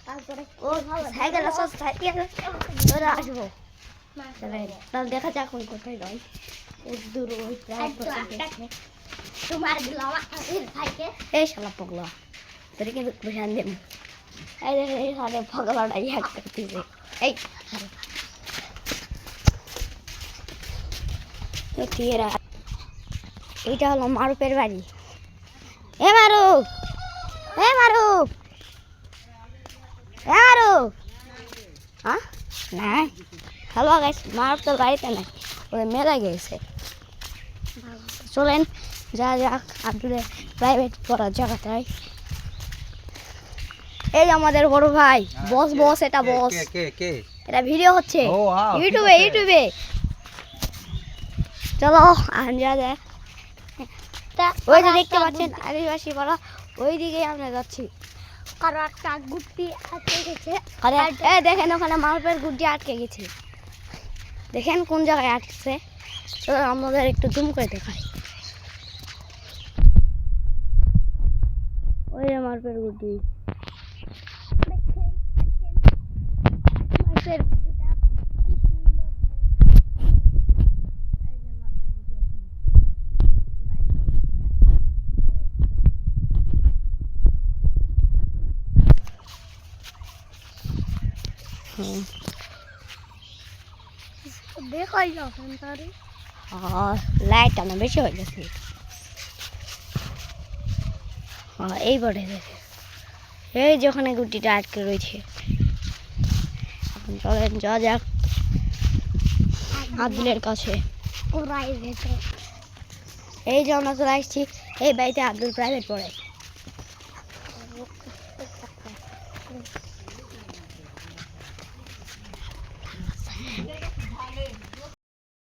তারপরে ও সাইকেল ধরে আসবো তাহলে দেখা যাক এখন কোথায় যাই দূর ওই তোমার এই শালা পগলা তোর কিন্তু বুঝান দেব এই দেখে এই সারে পগলাটা ইয়াক করতেছে এই তেরা এইটা হলো মারুপের বাড়ি এ মারুপ এ মারুপ এ মারুপ হ্যাঁ না হ্যালো গাইস মারুপ তো বাড়িতে নাই ওই মেলা গেছে চলেন যা যাক আব্দুলের প্রাইভেট পড়ার জায়গাটায় এই আমাদের বড় ভাই বস বস এটা বস এটা ভিডিও হচ্ছে ইউটিউবে চলো যা যায় ওই যে দেখতে পাচ্ছেন আদিবাসী পাড়া ওই দিকে আমরা যাচ্ছি কারো একটা গুটি আটকে গেছে আরে দেখেন ওখানে মারুপের গুটি আটকে গেছে দেখেন কোন জায়গায় আটকেছে চলো আমাদের একটু জুম করে দেখাই ওই মারুপের গুটি দেখাই যখন তারে লাইট না বেশি হয়ে গেছে এইবারে দেখে এই যে ওখানে গুটিটা আটকে রয়েছে এখন চলেন যা যাক আব্দুলের কাছে এই যে আমরা চলে আসছি এই বাড়িতে আব্দুল প্রাইভেট পড়ে